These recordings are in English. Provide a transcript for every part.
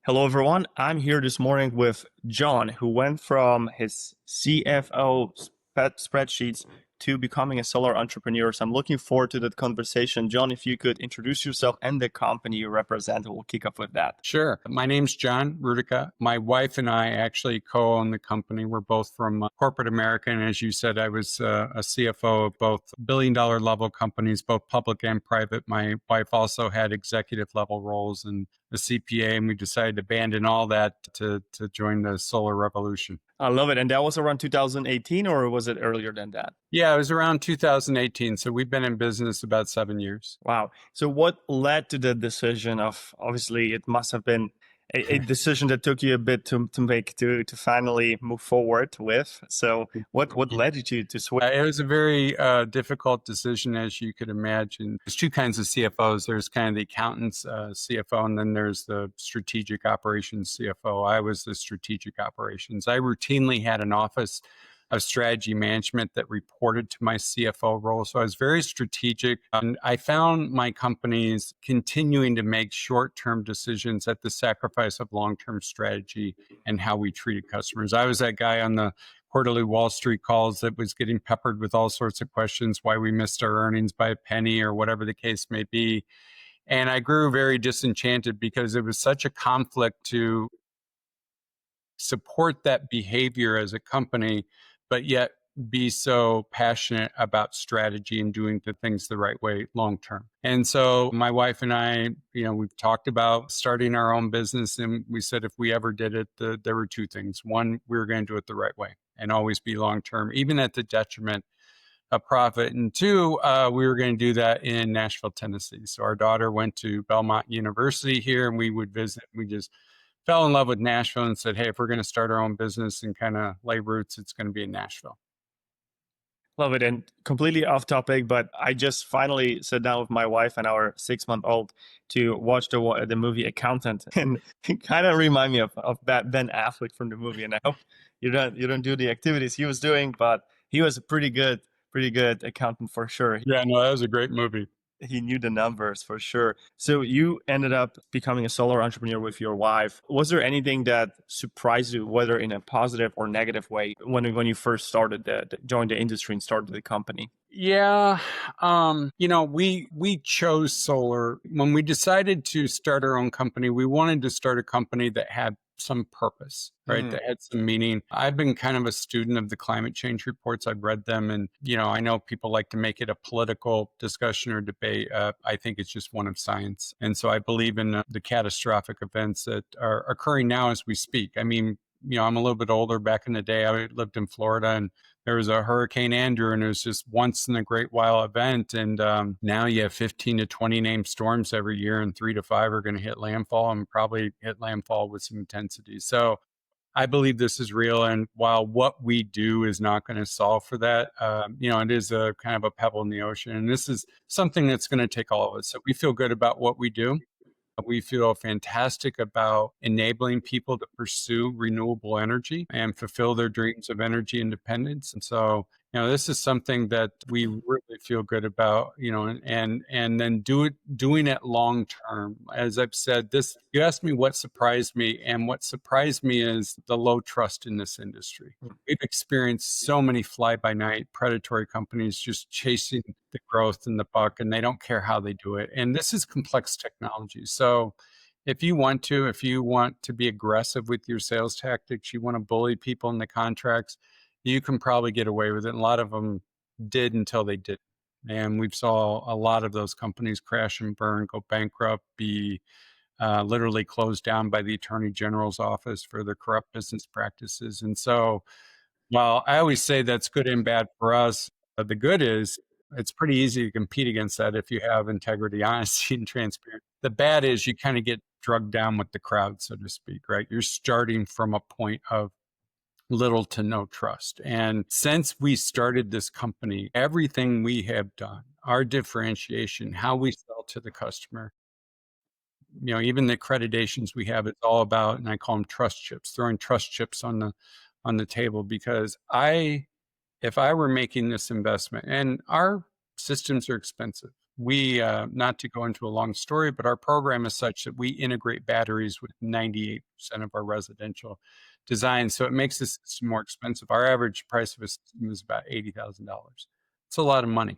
Hello, everyone. I'm here this morning with John, who went from his CFO spreadsheets to becoming a solar entrepreneur. So I'm looking forward to that conversation. John, if you could introduce yourself and the company you represent, we'll kick off with that. Sure. My name's John Hrudicka. My wife and I actually co-own the company. We're both from corporate America. And as you said, I was a CFO of both billion-dollar level companies, both public and private. My wife also had executive level roles and a CPA, and we decided to abandon all that to join the solar revolution. I love it. And that was around 2018, or was it earlier than that? Yeah, it was around 2018. So we've been in business about 7 years. Wow. So what led to the decision of, obviously, it must have been a decision that took you a bit to make to finally move forward with. So what led you to switch? It was a very difficult decision, as you could imagine. There's two kinds of CFOs. There's kind of the accountant's CFO, and then there's the strategic operations CFO. I was the strategic operations. I routinely had an office of strategy management that reported to my CFO role. So I was very strategic. And I found my companies continuing to make short-term decisions at the sacrifice of long-term strategy and how we treated customers. I was that guy on the quarterly Wall Street calls that was getting peppered with all sorts of questions, why we missed our earnings by a penny or whatever the case may be. And I grew very disenchanted because it was such a conflict to support that behavior as a company, but yet be so passionate about strategy and doing the things the right way long term. And so my wife and I, we've talked about starting our own business, and we said if we ever did it, there were two things. One, we were going to do it the right way and always be long term, even at the detriment of profit. And two, we were going to do that in Nashville, Tennessee. So our daughter went to Belmont University here, and we would visit. We just fell in love with Nashville and said, hey, if we're going to start our own business and kind of lay roots, it's going to be in Nashville. Love it. And completely off topic, but I just finally sat down with my wife and our 6-month-old to watch the movie Accountant, and it kind of remind me of Ben Affleck from the movie. And I hope you don't do the activities he was doing, but he was a pretty good accountant for sure. Yeah, no, that was a great movie. He knew the numbers for sure. So you ended up becoming a solar entrepreneur with your wife. Was there anything that surprised you, whether in a positive or negative way, when you first started joined the industry and started the company? Yeah, we chose solar. When we decided to start our own company, we wanted to start a company that had some purpose, right? That had some meaning. I've been kind of a student of the climate change reports. I've read them, and I know people like to make it a political discussion or debate. I think it's just one of science, and so I believe in the catastrophic events that are occurring now as we speak. I mean, I'm a little bit older. Back in the day, I lived in Florida, and there was a Hurricane Andrew, and it was just once in a great while event. And now you have 15 to 20 named storms every year, and 3 to 5 are going to hit landfall and probably hit landfall with some intensity. So I believe this is real. And while what we do is not going to solve for that, it is a kind of a pebble in the ocean. And this is something that's going to take all of us. So we feel good about what we do. We feel fantastic about enabling people to pursue renewable energy and fulfill their dreams of energy independence. And so, this is something that we really feel good about, and then doing it long term. As I've said, you asked me what surprised me, and what surprised me is the low trust in this industry. We've experienced so many fly-by-night predatory companies just chasing the growth and the buck, and they don't care how they do it. And this is complex technology. So if you want to be aggressive with your sales tactics, you want to bully people in the contracts, you can probably get away with it. And a lot of them did until they didn't. And we've saw a lot of those companies crash and burn, go bankrupt, be literally closed down by the Attorney General's office for their corrupt business practices. And so, while I always say that's good and bad for us, the good is it's pretty easy to compete against that if you have integrity, honesty, and transparency. The bad is you kind of get drugged down with the crowd, so to speak, right? You're starting from a point of little to no trust. And since we started this company, everything we have done, our differentiation, how we sell to the customer, even the accreditations we have, it's all about, and I call them trust chips, throwing trust chips on the table, because if I were making this investment, and our systems are expensive, We, not to go into a long story, but our program is such that we integrate batteries with 98% of our residential design. So it makes the system more expensive. Our average price of a system is about $80,000. It's a lot of money.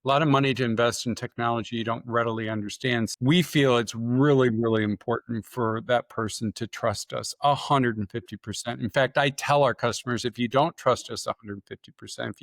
A lot of money to invest in technology you don't readily understand. We feel it's really, really important for that person to trust us 150%. In fact, I tell our customers, if you don't trust us 150%,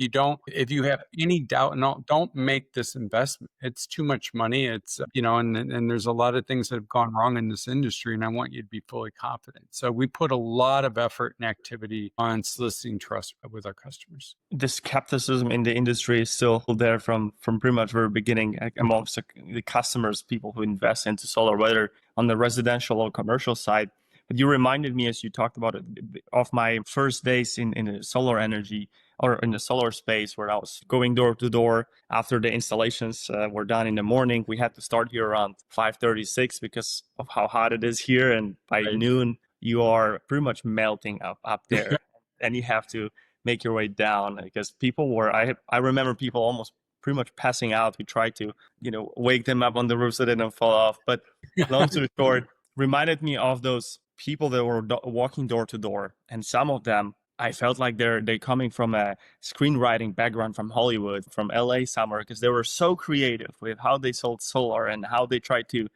if you have any doubt, no, don't make this investment. It's too much money. It's, and there's a lot of things that have gone wrong in this industry, and I want you to be fully confident. So we put a lot of effort and activity on soliciting trust with our customers. The skepticism in the industry is still there from pretty much very beginning amongst the customers, people who invest into solar, whether on the residential or commercial side. But you reminded me, as you talked about it, of my first days in the solar energy or in the solar space, where I was going door to door after the installations were done in the morning. We had to start here around 5:36 because of how hot it is here, and by Right. noon you are pretty much melting up there, and you have to make your way down, because people were, I remember people almost pretty much passing out. We tried to wake them up on the roof so they don't fall off. But long story short, reminded me of those people that were walking door to door, and some of them I felt like they're coming from a screenwriting background from Hollywood, from LA somewhere, because they were so creative with how they sold solar and how they tried to,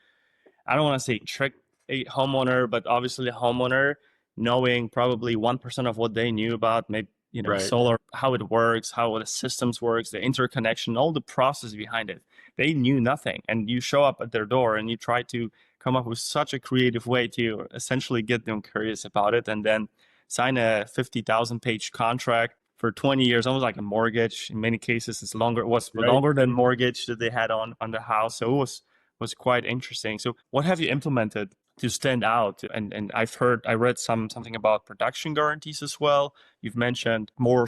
I don't want to say trick a homeowner, but obviously a homeowner knowing probably 1% of what they knew about maybe Right. solar, how it works, how the systems works, the interconnection, all the process behind it. They knew nothing, and you show up at their door and you try to come up with such a creative way to essentially get them curious about it, and then sign a 50,000 page contract for 20 years, almost like a mortgage. In many cases, it's longer. It was Right. longer than mortgage that they had on the house. So it was quite interesting. So what have you implemented to stand out? And I read something about production guarantees as well. You've mentioned more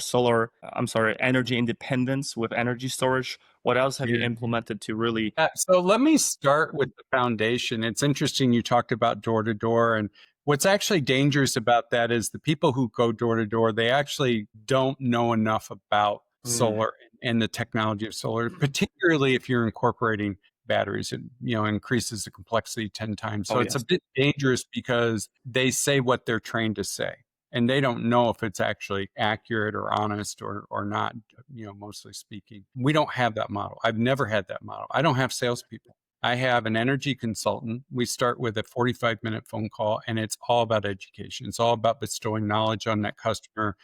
energy independence with energy storage. What else have you implemented to really? So let me start with the foundation. It's interesting you talked about door to door, and what's actually dangerous about that is the people who go door to door, they actually don't know enough about solar and the technology of solar, particularly if you're incorporating batteries. It increases the complexity 10 times. So it's a bit dangerous because they say what they're trained to say, and they don't know if it's actually accurate or honest or not, mostly speaking. We don't have that model. I've never had that model. I don't have salespeople. I have an energy consultant. We start with a 45-minute phone call, and it's all about education. It's all about bestowing knowledge on that customer,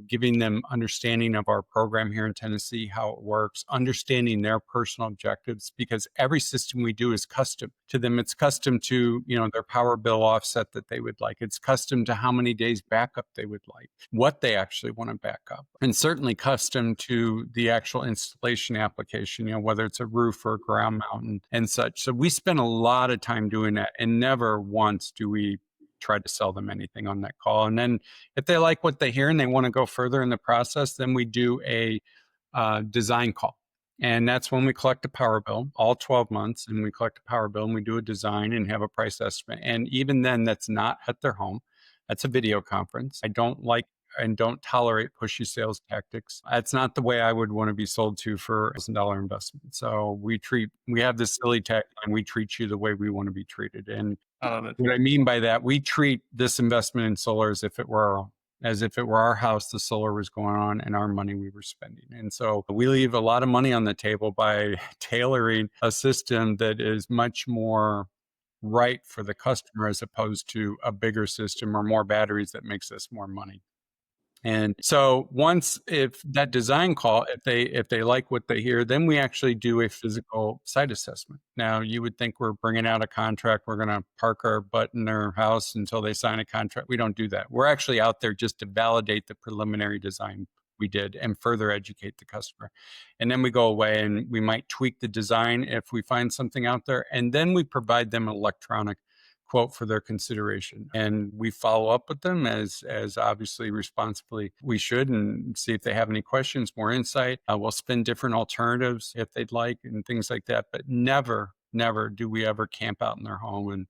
giving them understanding of our program here in Tennessee, how it works, understanding their personal objectives, because every system we do is custom to them. It's custom to, their power bill offset that they would like. It's custom to how many days backup they would like, what they actually want to back up, and certainly custom to the actual installation application, whether it's a roof or a ground mount and such. So we spend a lot of time doing that, and never once do we try to sell them anything on that call. And then if they like what they hear and they want to go further in the process, then we do a design call. And that's when we collect a power bill, all 12 months, and we collect a power bill and we do a design and have a price estimate. And even then, that's not at their home. That's a video conference. I don't like and don't tolerate pushy sales tactics. That's not the way I would want to be sold to for a $1,000 investment. So we have this silly tagline, we treat you the way we want to be treated. And what I mean by that, we treat this investment in solar as if it were our own. As if it were our house, the solar was going on and our money we were spending. And so we leave a lot of money on the table by tailoring a system that is much more right for the customer as opposed to a bigger system or more batteries that makes us more money. And so if that design call, if they like what they hear, then we actually do a physical site assessment. Now, you would think we're bringing out a contract, we're going to park our butt in their house until they sign a contract. We don't do that. We're actually out there just to validate the preliminary design we did and further educate the customer. And then we go away and we might tweak the design if we find something out there. And then we provide them an electronic quote for their consideration. And we follow up with them as obviously responsibly we should, and see if they have any questions, more insight. We'll spin different alternatives if they'd like and things like that. But never do we ever camp out in their home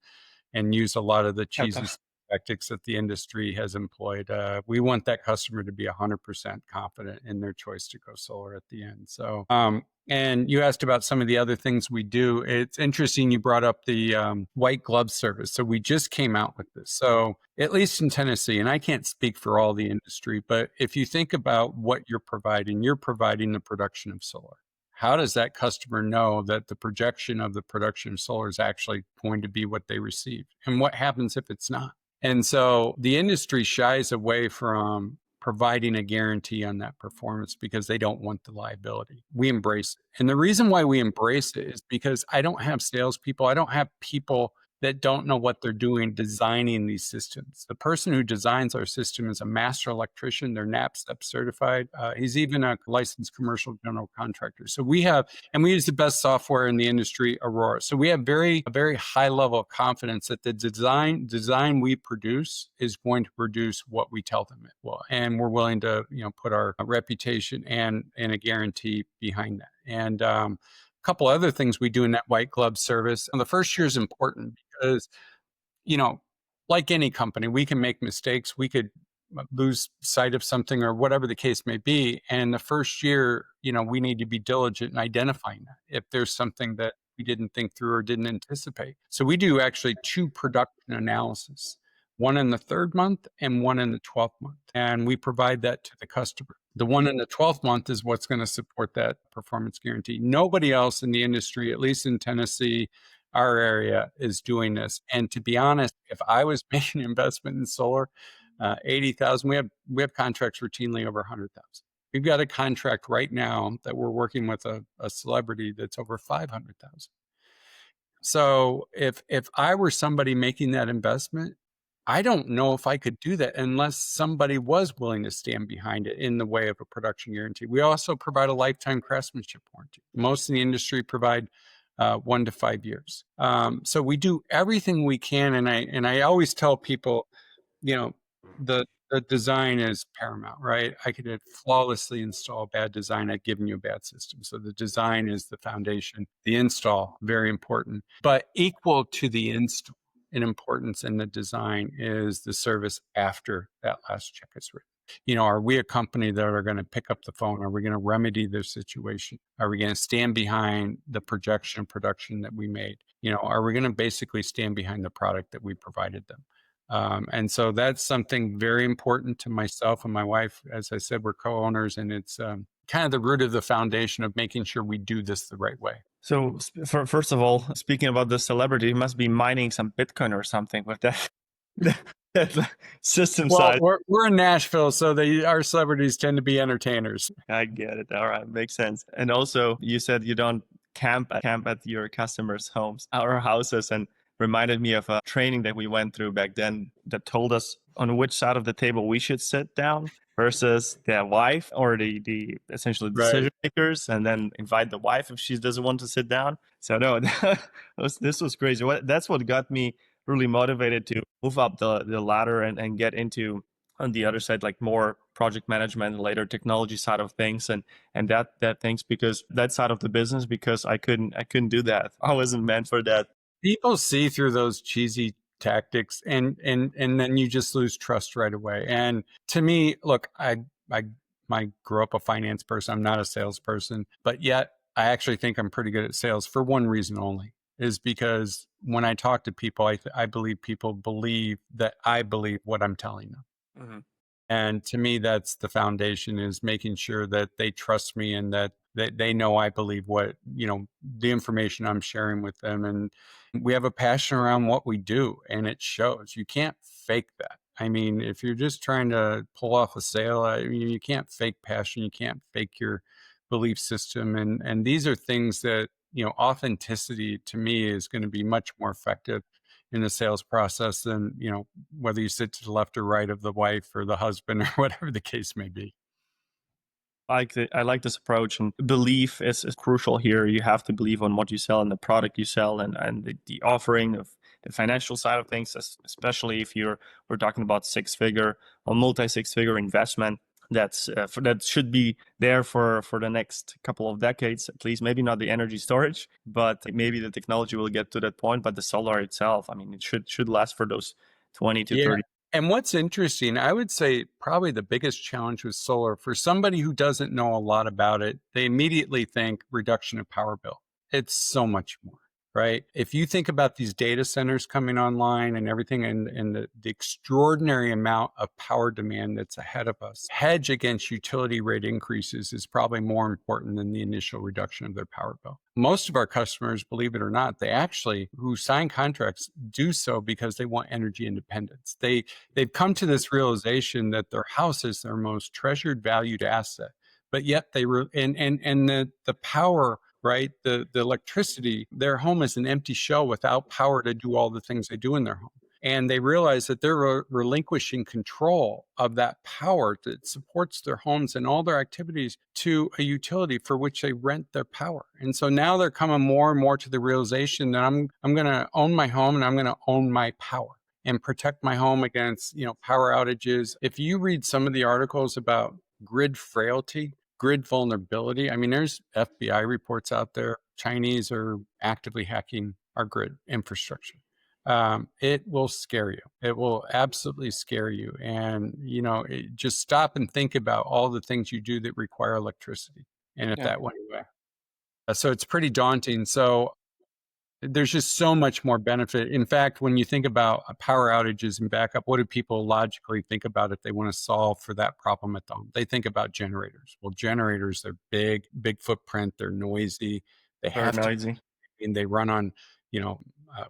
and use a lot of the cheesy tactics that the industry has employed. We want that customer to be 100% confident in their choice to go solar at the end. So, and you asked about some of the other things we do. It's interesting you brought up the white glove service. So we just came out with this. So at least in Tennessee, and I can't speak for all the industry, but if you think about what you're providing the production of solar. How does that customer know that the projection of the production of solar is actually going to be what they receive? And what happens if it's not? And so the industry shies away from providing a guarantee on that performance because they don't want the liability. We embrace it. And the reason why we embrace it is because I don't have salespeople, I don't have people that don't know what they're doing designing these systems. The person who designs our system is a master electrician. They're NAPSTEP certified. He's even a licensed commercial general contractor. So we use the best software in the industry, Aurora. So we have a very high level of confidence that the design we produce is going to produce what we tell them it will. And we're willing to, put our reputation and a guarantee behind that. And couple other things we do in that white glove service. And the first year is important because, like any company, we can make mistakes. We could lose sight of something or whatever the case may be. And the first year, we need to be diligent in identifying that if there's something that we didn't think through or didn't anticipate. So we do actually 2 production analysis, one in the 3rd month and one in the 12th month. And we provide that to the customer. The one in the 12th month is what's going to support that performance guarantee. Nobody else in the industry, at least in Tennessee, our area, is doing this. And to be honest, if I was making an investment in solar, 80,000, we have contracts routinely over 100,000. We've got a contract right now that we're working with a celebrity that's over 500,000. So if I were somebody making that investment, I don't know if I could do that unless somebody was willing to stand behind it in the way of a production guarantee. We also provide a lifetime craftsmanship warranty. Most in the industry provide 1 to 5 years. So we do everything we can, and I always tell people, the design is paramount, right? I could flawlessly install a bad design. I've given you a bad system. So the design is the foundation. The install, very important, but equal to the install in importance in the design is the service after that last check is written. Are we a company that are going to pick up the phone? Are we going to remedy their situation? Are we going to stand behind the projection and production that we made? Are we going to basically stand behind the product that we provided them? And so that's something very important to myself and my wife. As I said, we're co-owners, and it's kind of the root of the foundation of making sure we do this the right way. So first of all, speaking about the celebrity, he must be mining some Bitcoin or something with that, that system side. We're in Nashville, so our celebrities tend to be entertainers. I get it. All right, makes sense. And also, you said you don't camp at your customers' homes, our houses, and reminded me of a training that we went through back then that told us on which side of the table we should sit down versus the wife or the essentially decision makers, and then invite the wife if she doesn't want to sit down. So no, this was crazy. That's what got me really motivated to move up the ladder and get into on the other side, like more project management, later technology side of things, and that things, because that side of the business, because I couldn't do that. I wasn't meant for that. People see through those cheesy tactics, and then you just lose trust right away. And to me, look, I grew up a finance person. I'm not a salesperson, but yet I actually think I'm pretty good at sales for one reason only, is because when I talk to people, I believe people believe that I believe what I'm telling them. Mm-hmm. And to me, that's the foundation, is making sure that they trust me and that they know I believe what, the information I'm sharing with them. And we have a passion around what we do, and it shows. You can't fake that. I mean, if you're just trying to pull off a sale, you can't fake passion. You can't fake your belief system. And these are things that, authenticity to me is going to be much more effective in the sales process than, whether you sit to the left or right of the wife or the husband or whatever the case may be. I like this approach, and belief is crucial here. You have to believe on what you sell and the product you sell, and the offering of the financial side of things, especially if we're talking about 6-figure or multi-6-figure investment. That should be there for the next couple of decades, at least. Maybe not the energy storage, but maybe the technology will get to that point. But the solar itself, I mean, it should last for those 20 to Yeah. 30. And what's interesting, I would say probably the biggest challenge with solar for somebody who doesn't know a lot about it, they immediately think reduction of power bill. It's so much more, right? If you think about these data centers coming online and everything and the extraordinary amount of power demand that's ahead of us, hedge against utility rate increases is probably more important than the initial reduction of their power bill. Most of our customers, believe it or not, they actually who sign contracts do so because they want energy independence. They've come to this realization that their house is their most treasured, valued asset, but yet and the power, right, the electricity, their home is an empty shell without power to do all the things they do in their home. And they realize that they're relinquishing control of that power that supports their homes and all their activities to a utility for which they rent their power. And so now they're coming more and more to the realization that I'm going to own my home and I'm going to own my power and protect my home against, power outages. If you read some of the articles about grid frailty, grid vulnerability, I mean, there's FBI reports out there. Chinese are actively hacking our grid infrastructure. It will scare you. It will absolutely scare you. And, just stop and think about all the things you do that require electricity. And if Yeah. that went away. So it's pretty daunting. So there's just so much more benefit. In fact, when you think about power outages and backup, what do people logically think about if they want to solve for that problem at the home? They think about generators. Well, generators, they're big footprint, they're noisy, they Very have to, noisy. and they run on,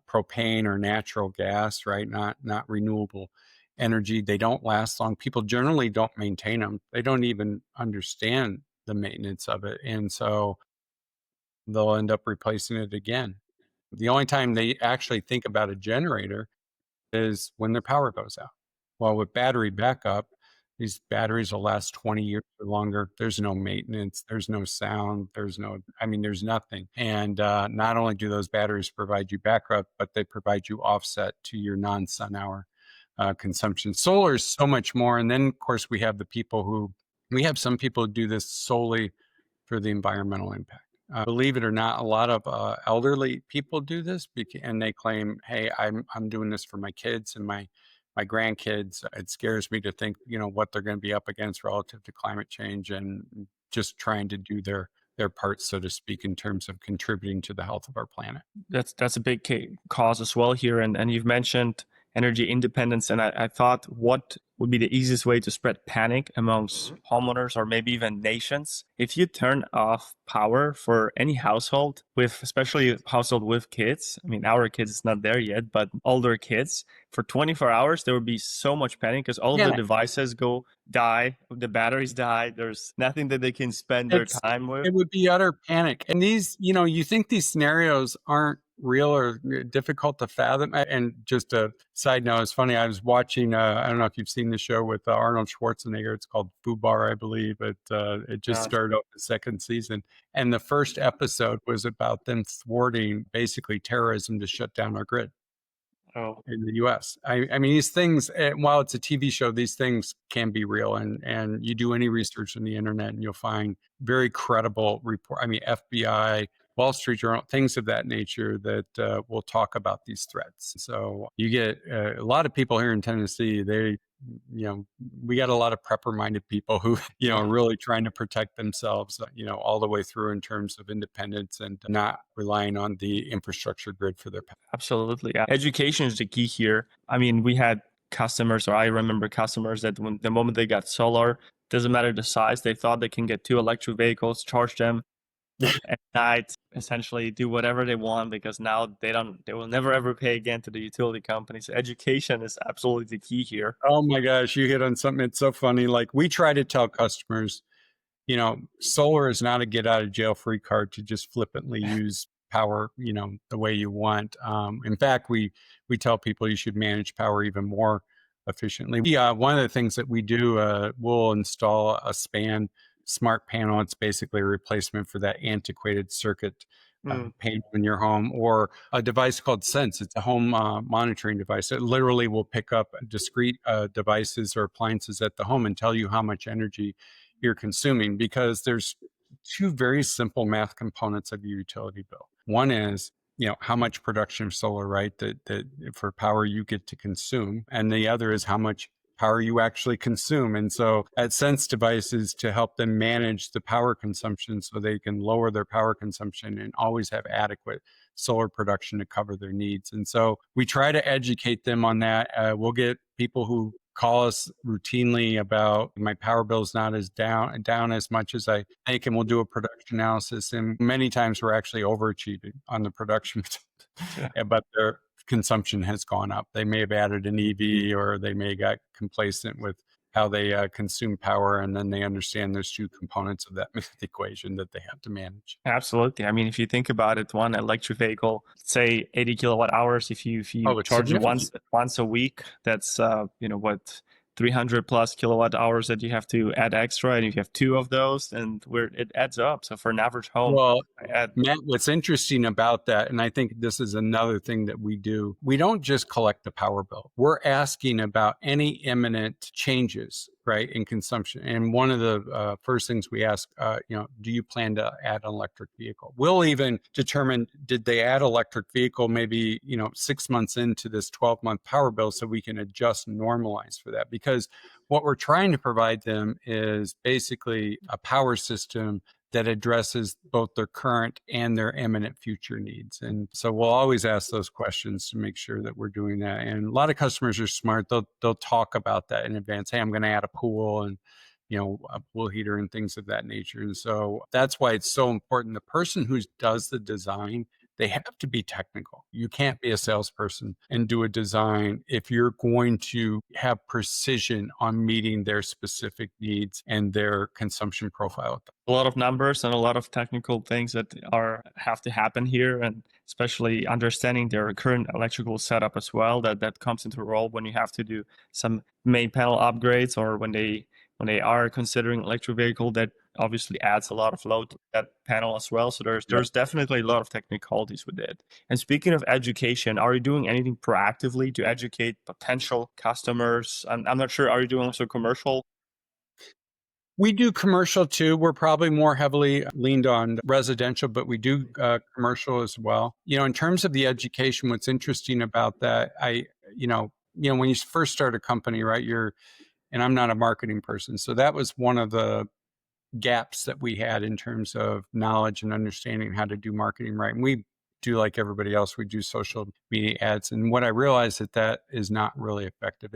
propane or natural gas, right? Not renewable energy. They don't last long. People generally don't maintain them. They don't even understand the maintenance of it, and so they'll end up replacing it again. The only time they actually think about a generator is when their power goes out. Well, with battery backup, these batteries will last 20 years or longer. There's no maintenance, there's no sound, there's nothing. And not only do those batteries provide you backup, but they provide you offset to your non sun hour consumption. Solar is so much more. And then, of course, we have some people who do this solely for the environmental impact. Believe it or not, a lot of elderly people do this, and they claim, "Hey, I'm doing this for my kids and my grandkids. It scares me to think, what they're going to be up against relative to climate change, and just trying to do their part, so to speak, in terms of contributing to the health of our planet." That's a big cause as well here. And you've mentioned energy independence. And I thought, what would be the easiest way to spread panic amongst homeowners or maybe even nations? If you turn off power for any household, especially a household with kids, I mean, our kids is not there yet, but older kids, for 24 hours, there would be so much panic because all of the devices die, the batteries die. There's nothing that they can spend their time with. It would be utter panic. And these, you think these scenarios aren't real or difficult to fathom. And just a side note, it's funny. I was watching, I don't know if you've seen the show with Arnold Schwarzenegger. It's called Fubar, I believe. It just started out the second season. And the first episode was about them thwarting basically terrorism to shut down our grid. In the US. I mean, these things, while it's a TV show, these things can be real. And you do any research on the internet and you'll find very credible report. I mean, FBI, Wall Street Journal, things of that nature that will talk about these threats. So you get a lot of people here in Tennessee, we got a lot of prepper-minded people who, are really trying to protect themselves, all the way through in terms of independence and not relying on the infrastructure grid for their power. Absolutely. Yeah. Education is the key here. I mean, we had customers, or I remember customers that the moment they got solar, doesn't matter the size, they thought they can get 2 electric vehicles, charge them at night, essentially do whatever they want, because now they will never ever pay again to the utility companies. So education is absolutely the key here. Oh my gosh, you hit on something. It's so funny. Like, we try to tell customers, solar is not a get out of jail free card to just flippantly use power, the way you want. In fact, we tell people you should manage power even more efficiently. One of the things that we do, we'll install a span smart panel. It's basically a replacement for that antiquated circuit panel in your home, or a device called Sense. It's a home monitoring device. It literally will pick up discrete devices or appliances at the home and tell you how much energy you're consuming, because there's two very simple math components of your utility bill. One is, how much production of solar, right? That for power you get to consume. And the other is how much power you actually consume. And so at Sense devices to help them manage the power consumption so they can lower their power consumption and always have adequate solar production to cover their needs. And so we try to educate them on that. We'll get people who call us routinely about my power bill is not as down as much as I think, and we'll do a production analysis. And many times we're actually overachieving on the production, but their consumption has gone up. They may have added an EV, or they may got complacent with how they consume power, and then they understand there's two components of that math equation that they have to manage. Absolutely. I mean, if you think about it, one electric vehicle, say 80 kilowatt hours, if you It's charge it significant. once a week, that's what, 300 plus kilowatt hours that you have to add extra, and if you have two of those, and it adds up. So for an average home, Well, I add Matt, what's interesting about that, and I think this is another thing that we do, we don't just collect the power bill. We're asking about any imminent changes, right, in consumption. And one of the first things we ask, do you plan to add an electric vehicle? We'll even determine, did they add electric vehicle maybe, 6 months into this 12-month power bill, so we can adjust and normalize for that. Because what we're trying to provide them is basically a power system that addresses both their current and their imminent future needs. And so we'll always ask those questions to make sure that we're doing that. And a lot of customers are smart. They'll talk about that in advance. Hey, I'm going to add a pool and a pool heater and things of that nature. And so that's why it's so important. The person who does the design, they have to be technical. You can't be a salesperson and do a design if you're going to have precision on meeting their specific needs and their consumption profile. a lot of numbers and a lot of technical things that have to happen here, and especially understanding their current electrical setup as well. That comes into role when you have to do some main panel upgrades, or when they are considering electric vehicle. That obviously adds a lot of load to that panel as well. So there's definitely a lot of technicalities with it. And speaking of education, are you doing anything proactively to educate potential customers? I'm not sure. Are you doing also commercial? We do commercial too. We're probably more heavily leaned on residential, but we do commercial as well. In terms of the education, what's interesting about that, when you first start a company, right, and I'm not a marketing person. So that was one of the gaps that we had in terms of knowledge and understanding how to do marketing right. And we do, like everybody else, we do social media ads. And what I realized that is not really effective.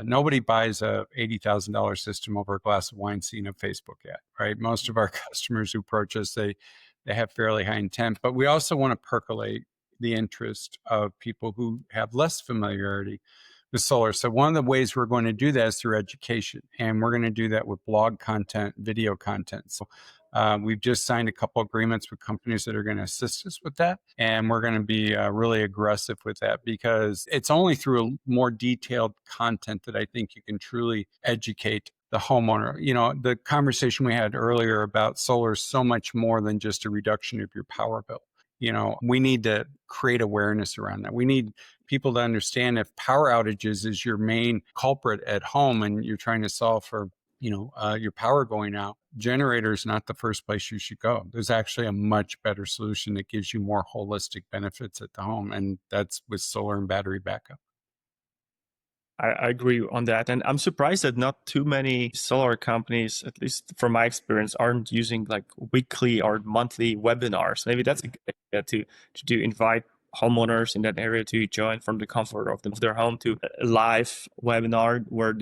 Nobody buys a $80,000 system over a glass of wine seeing a Facebook ad, right? Most of our customers who approach us, they have fairly high intent, but we also want to percolate the interest of people who have less familiarity with solar. So one of the ways we're going to do that is through education, and we're going to do that with blog content, video content. So we've just signed a couple agreements with companies that are going to assist us with that, and we're going to be really aggressive with that, because it's only through more detailed content that I think you can truly educate the homeowner. The conversation we had earlier about solar is so much more than just a reduction of your power bill. We need to create awareness around that. We need people to understand, if power outages is your main culprit at home and you're trying to solve for, your power going out, generator is not the first place you should go. There's actually a much better solution that gives you more holistic benefits at the home. And that's with solar and battery backup. I agree on that. And I'm surprised that not too many solar companies, at least from my experience, aren't using like weekly or monthly webinars. Maybe that's a good idea to invite homeowners in that area to join from the comfort of their home to a live webinar where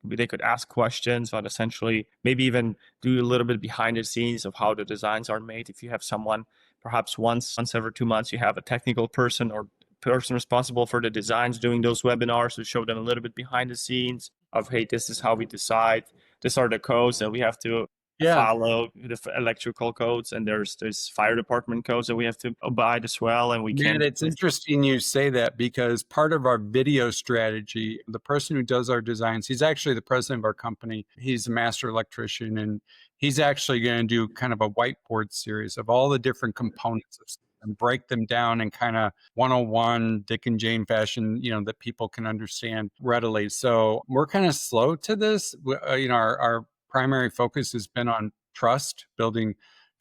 they could ask questions, but essentially maybe even do a little bit behind the scenes of how the designs are made. If you have someone, perhaps once every 2 months, you have a technical person or person responsible for the designs doing those webinars to show them a little bit behind the scenes of, hey, this is how we decide, these are the codes that we have to follow, the electrical codes, and there's fire department codes that we have to abide as well. And It's interesting you say that, because part of our video strategy, the person who does our designs, he's actually the president of our company. He's a master electrician, and he's actually going to do kind of a whiteboard series of all the different components of and break them down in kind of 101 Dick and Jane fashion, that people can understand readily. So we're kind of slow to this. Our primary focus has been on trust, building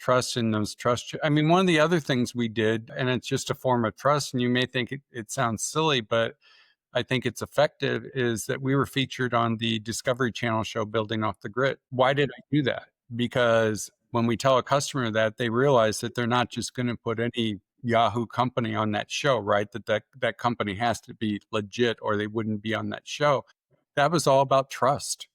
trust in those trust. I mean, one of the other things we did, and it's just a form of trust, and you may think it sounds silly, but I think it's effective, is that we were featured on the Discovery Channel show Building Off the Grid. Why did I do that? Because when we tell a customer that, they realize that they're not just going to put any Yahoo company on that show, right? That company has to be legit or they wouldn't be on that show. That was all about trust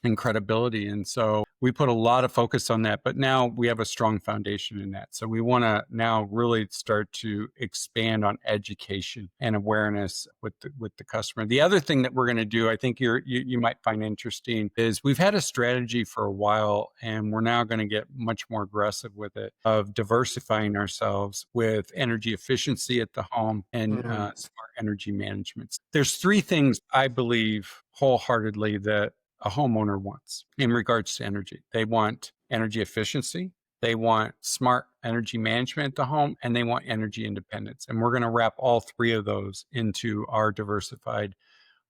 and credibility. And so we put a lot of focus on that, but now we have a strong foundation in that. So we want to now really start to expand on education and awareness with the customer. The other thing that we're going to do, I think you might find interesting, is we've had a strategy for a while, and we're now going to get much more aggressive with it, of diversifying ourselves with energy efficiency at the home and smart energy management. There's three things I believe wholeheartedly that a homeowner wants in regards to energy. They want energy efficiency, they want smart energy management at the home, and they want energy independence. And we're going to wrap all three of those into our diversified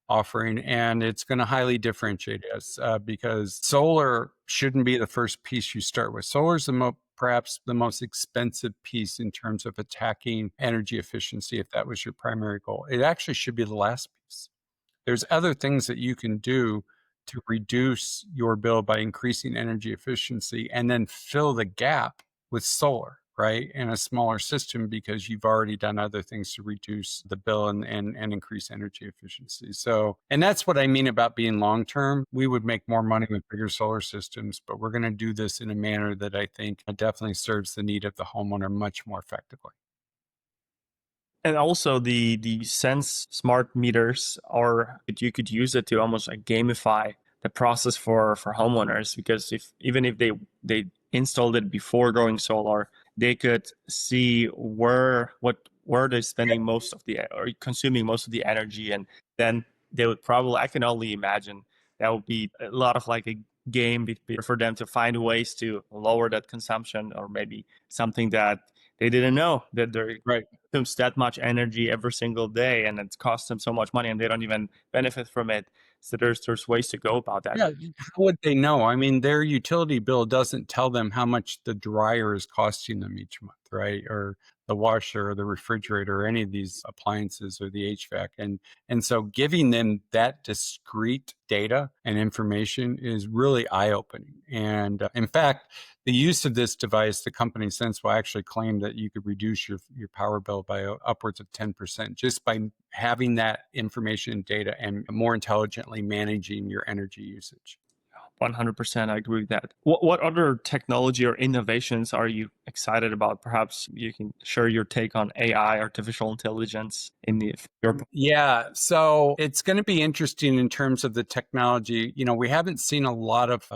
offering. And it's going to highly differentiate us because solar shouldn't be the first piece you start with. Solar is perhaps the most expensive piece in terms of attacking energy efficiency, if that was your primary goal. It actually should be the last piece. There's other things that you can do to reduce your bill by increasing energy efficiency and then fill the gap with solar, right? In a smaller system, because you've already done other things to reduce the bill and increase energy efficiency. So, and that's what I mean about being long-term. We would make more money with bigger solar systems, but we're going to do this in a manner that I think definitely serves the need of the homeowner much more effectively. And also the Sense smart meters are, you could use it to almost like gamify the process for homeowners, because even if they installed it before going solar, they could see where they're spending most of the, or consuming most of the energy, and then they would probably, I can only imagine, that would be a lot of like a game for them to find ways to lower that consumption, or maybe something that they didn't know, that they're Right. consumes that much energy every single day, and it costs them so much money, and they don't even benefit from it. So there's ways to go about that. Yeah, how would they know? I mean, their utility bill doesn't tell them how much the dryer is costing them each month, right? Or the washer or the refrigerator or any of these appliances or the HVAC. And so giving them that discrete data and information is really eye-opening. And in fact, the use of this device, the company Sense will actually claim that you could reduce your power bill by upwards of 10% just by having that information and data and more intelligently managing your energy usage. 100%, I agree with that. What other technology or innovations are you excited about? Perhaps you can share your take on AI, artificial intelligence, in your. Yeah, so it's going to be interesting in terms of the technology. You know, we haven't seen a lot of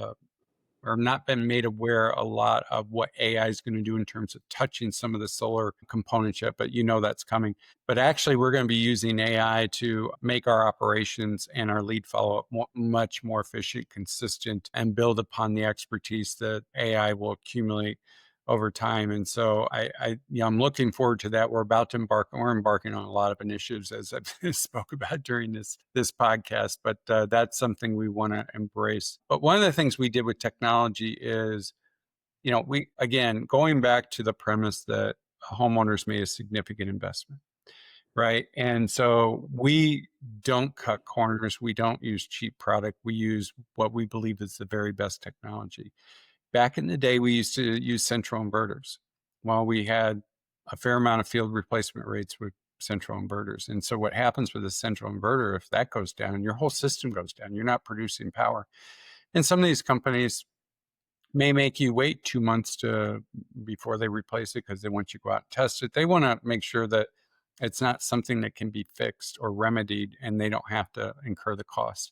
or not been made aware a lot of what AI is going to do in terms of touching some of the solar components yet, but you know that's coming. But actually, we're going to be using AI to make our operations and our lead follow-up much more efficient, consistent, and build upon the expertise that AI will accumulate over time. And so I'm looking forward to that. We're embarking on a lot of initiatives, as I spoke about during this podcast, but that's something we want to embrace. But one of the things we did with technology is, again, going back to the premise that homeowners made a significant investment, right? And so we don't cut corners. We don't use cheap product. We use what we believe is the very best technology. Back in the day, we used to use central inverters. Well, we had a fair amount of field replacement rates with central inverters. And so what happens with a central inverter, if that goes down, your whole system goes down. You're not producing power. And some of these companies may make you wait 2 months before they replace it, because they want you to go out and test it. They want to make sure that it's not something that can be fixed or remedied, and they don't have to incur the cost.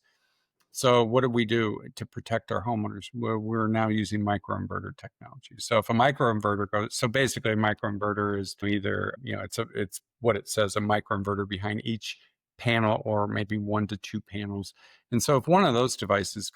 So what do we do to protect our homeowners? We're now using microinverter technology. So if a microinverter goes, so basically a microinverter is either, it's what it says, a microinverter behind each panel, or maybe 1 to 2 panels. And so if one of those devices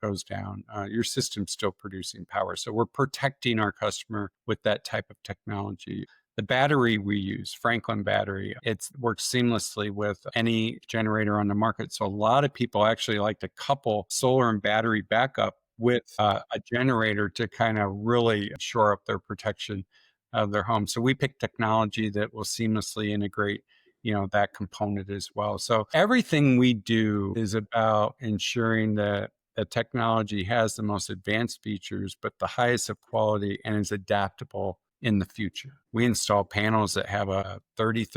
goes down, your system's still producing power. So we're protecting our customer with that type of technology. The battery we use, Franklin battery, it works seamlessly with any generator on the market. So a lot of people actually like to couple solar and battery backup with a generator to kind of really shore up their protection of their home. So we pick technology that will seamlessly integrate, that component as well. So everything we do is about ensuring that the technology has the most advanced features, but the highest of quality and is adaptable in the future. We install panels that have a 30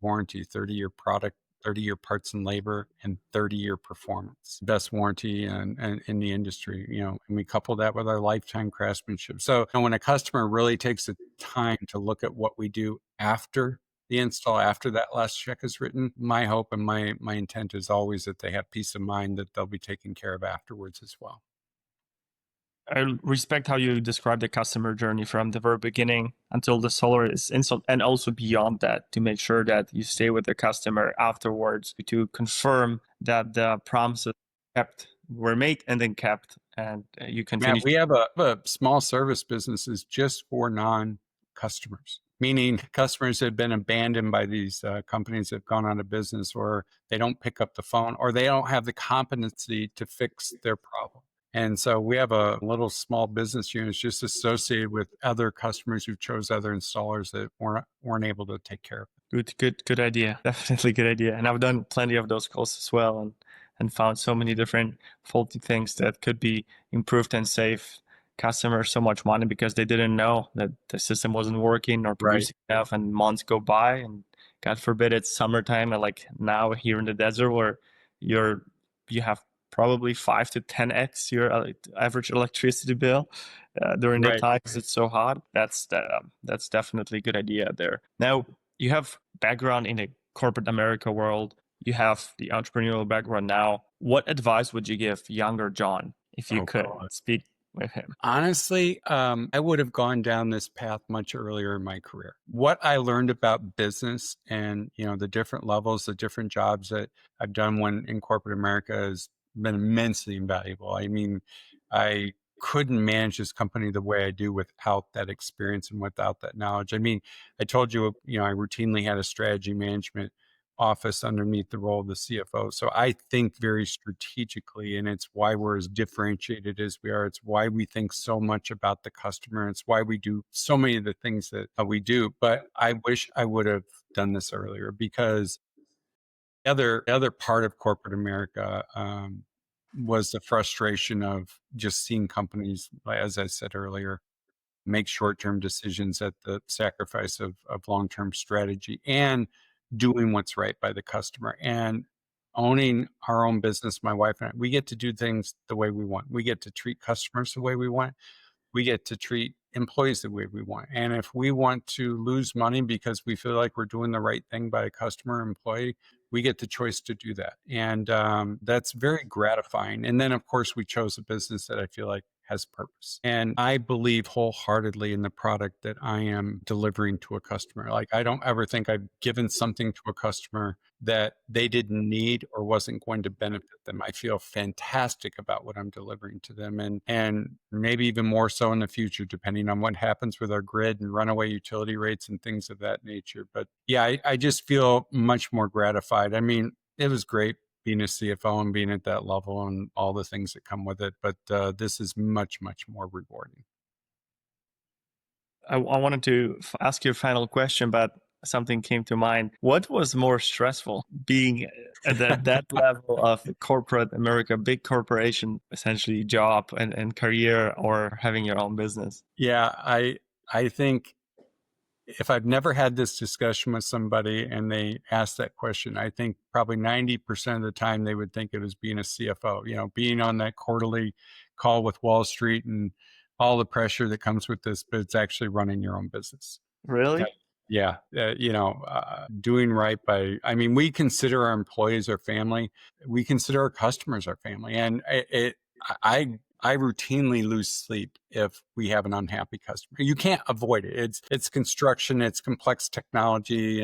warranty, 30-year product, 30-year parts and labor, and 30-year performance. Best warranty in the industry, and we couple that with our lifetime craftsmanship. So when a customer really takes the time to look at what we do after the install, after that last check is written, my hope and my intent is always that they have peace of mind that they'll be taken care of afterwards as well. I respect how you describe the customer journey from the very beginning until the solar is installed, and also beyond that, to make sure that you stay with the customer afterwards to confirm that the promises were made and then kept, and you Yeah, continue. we have a small service businesses just for non-customers, meaning customers have been abandoned by these companies that have gone out of business, or they don't pick up the phone, or they don't have the competency to fix their problem. And so we have a little small business unit just associated with other customers who chose other installers that weren't able to take care of it. Good idea. Definitely good idea. And I've done plenty of those calls as well, and found so many different faulty things that could be improved and save customers so much money because they didn't know that the system wasn't working or Right. producing enough, and months go by, and God forbid it's summertime, and like now here in the desert where you have probably 5 to 10x your average electricity bill during the Right. time because it's so hot. That's definitely a good idea there. Now, you have background in the corporate America world. You have the entrepreneurial background now. What advice would you give younger John if you Oh, could God. speak with him? Honestly, I would have gone down this path much earlier in my career. What I learned about business and, the different levels, the different jobs that I've done when in corporate America has been immensely invaluable. I mean, I couldn't manage this company the way I do without that experience and without that knowledge. I mean, I told you, I routinely had a strategy management office underneath the role of the CFO. So I think very strategically, and it's why we're as differentiated as we are. It's why we think so much about the customer. It's why we do so many of the things that we do. But I wish I would have done this earlier, because the other part of corporate America was the frustration of just seeing companies, as I said earlier, make short-term decisions at the sacrifice of long-term strategy and doing what's right by the customer and owning our own business. My wife and I, we get to do things the way we want. We get to treat customers the way we want. We get to treat employees the way we want. And if we want to lose money because we feel like we're doing the right thing by a customer or employee, we get the choice to do that. And that's very gratifying. And then, of course, we chose a business that I feel like has purpose. And I believe wholeheartedly in the product that I am delivering to a customer. Like, I don't ever think I've given something to a customer that they didn't need or wasn't going to benefit them. I feel fantastic about what I'm delivering to them, and maybe even more so in the future, depending on what happens with our grid and runaway utility rates and things of that nature. But yeah, I just feel much more gratified. I mean, it was great being a CFO and being at that level and all the things that come with it, but this is much, much more rewarding. I wanted to ask you a final question, but something came to mind. What was more stressful, being at that level of corporate America, big corporation, essentially job and career, or having your own business? Yeah, I think if I've never had this discussion with somebody and they ask that question, I think probably 90% of the time they would think it was being a CFO, being on that quarterly call with Wall Street and all the pressure that comes with this, but it's actually running your own business. Really? Yeah. Doing right by, I mean, we consider our employees our family. We consider our customers our family. And I routinely lose sleep if we have an unhappy customer. You can't avoid it. It's construction, it's complex technology,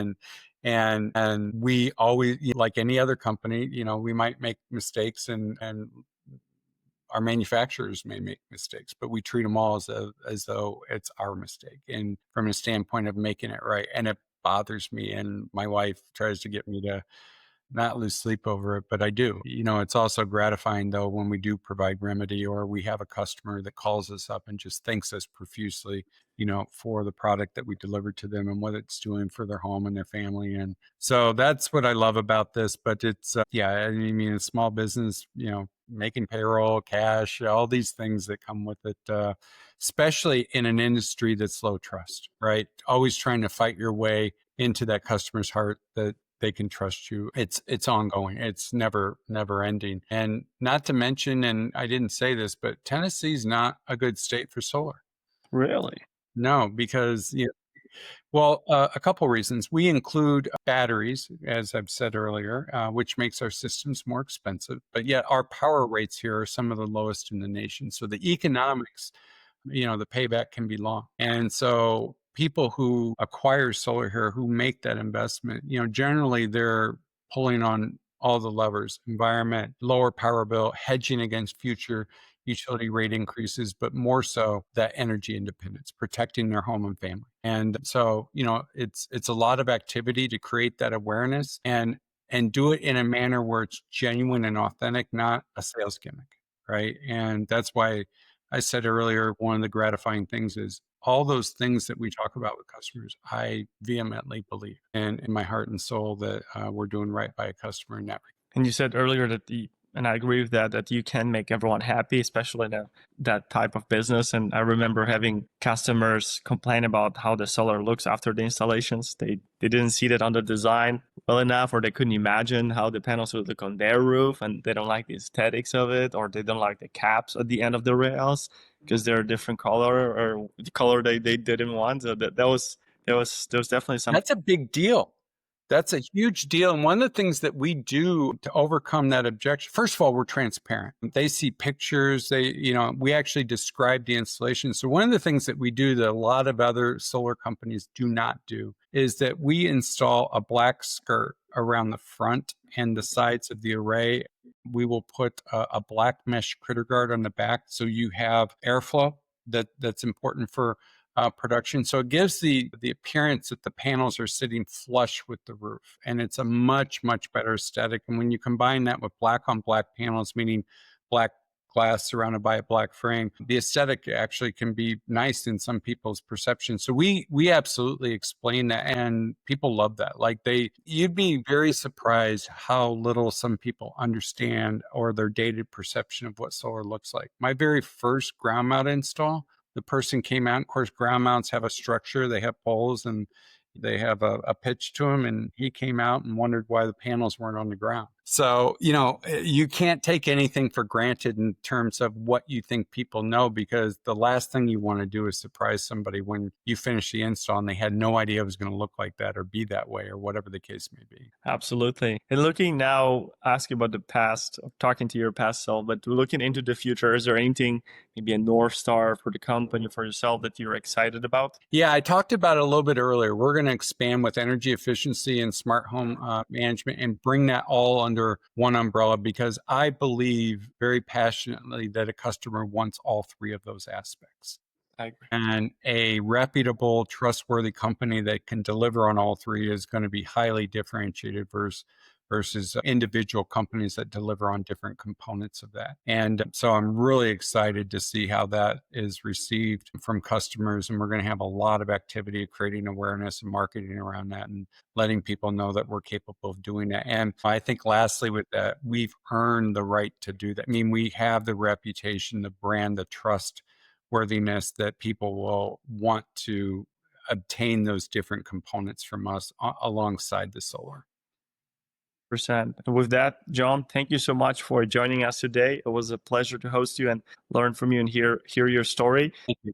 and we always, like any other company, we might make mistakes, and our manufacturers may make mistakes, but we treat them all as though it's our mistake, and from a standpoint of making it right. And it bothers me, and my wife tries to get me to not lose sleep over it, but I do. It's also gratifying though when we do provide remedy, or we have a customer that calls us up and just thanks us profusely, for the product that we delivered to them and what it's doing for their home and their family. And so that's what I love about this. But it's, yeah, I mean, a small business, making payroll, cash, all these things that come with it, especially in an industry that's low trust, right? Always trying to fight your way into that customer's heart that they can trust you. It's ongoing. It's never ending. And not to mention, and I didn't say this, but Tennessee's not a good state for solar. Really? No, because well, a couple reasons. We include batteries, as I've said earlier, which makes our systems more expensive. But yet our power rates here are some of the lowest in the nation. So the economics, the payback can be long. And so people who acquire solar here, who make that investment, generally they're pulling on all the levers: environment, lower power bill, hedging against future utility rate increases, but more so that energy independence, protecting their home and family. And so, it's a lot of activity to create that awareness and do it in a manner where it's genuine and authentic, not a sales gimmick, right? And that's why I said earlier, one of the gratifying things is all those things that we talk about with customers, I vehemently believe and in my heart and soul that we're doing right by a customer in that regard. And you said earlier that and I agree with that you can make everyone happy, especially in that type of business. And I remember having customers complain about how the solar looks after the installations. They didn't see that on the design well enough, or they couldn't imagine how the panels would look on their roof, and they don't like the aesthetics of it, or they don't like the caps at the end of the rails because they're a different color or the color they didn't want. So there was definitely some. That's a big deal. That's a huge deal. And one of the things that we do to overcome that objection, first of all, we're transparent. They see pictures, we actually describe the installation. So one of the things that we do that a lot of other solar companies do not do is that we install a black skirt around the front and the sides of the array. We will put a black mesh critter guard on the back, so you have airflow that's important for production. So it gives the appearance that the panels are sitting flush with the roof, and it's a much, much better aesthetic. And when you combine that with black on black panels, meaning black glass surrounded by a black frame, the aesthetic actually can be nice in some people's perception. So we absolutely explain that, and people love that. Like you'd be very surprised how little some people understand or their dated perception of what solar looks like. My very first ground mount install, the person came out. Of course, ground mounts have a structure. They have poles and they have a pitch to them. And he came out and wondered why the panels weren't on the ground. So, you can't take anything for granted in terms of what you think people know, because the last thing you want to do is surprise somebody when you finish the install and they had no idea it was going to look like that or be that way or whatever the case may be. Absolutely. And looking now, asking about the past, talking to your past self, but looking into the future, is there anything, maybe a North Star for the company, for yourself, that you're excited about? Yeah, I talked about it a little bit earlier. We're going to expand with energy efficiency and smart home management and bring that all under one umbrella, because I believe very passionately that a customer wants all three of those aspects. I agree. And a reputable, trustworthy company that can deliver on all three is going to be highly differentiated versus individual companies that deliver on different components of that. And so I'm really excited to see how that is received from customers. And we're going to have a lot of activity creating awareness and marketing around that and letting people know that we're capable of doing that. And I think lastly with that, we've earned the right to do that. I mean, we have the reputation, the brand, the trustworthiness that people will want to obtain those different components from us alongside the solar. And with that, John, thank you so much for joining us today. It was a pleasure to host you and learn from you and hear your story. Thank you.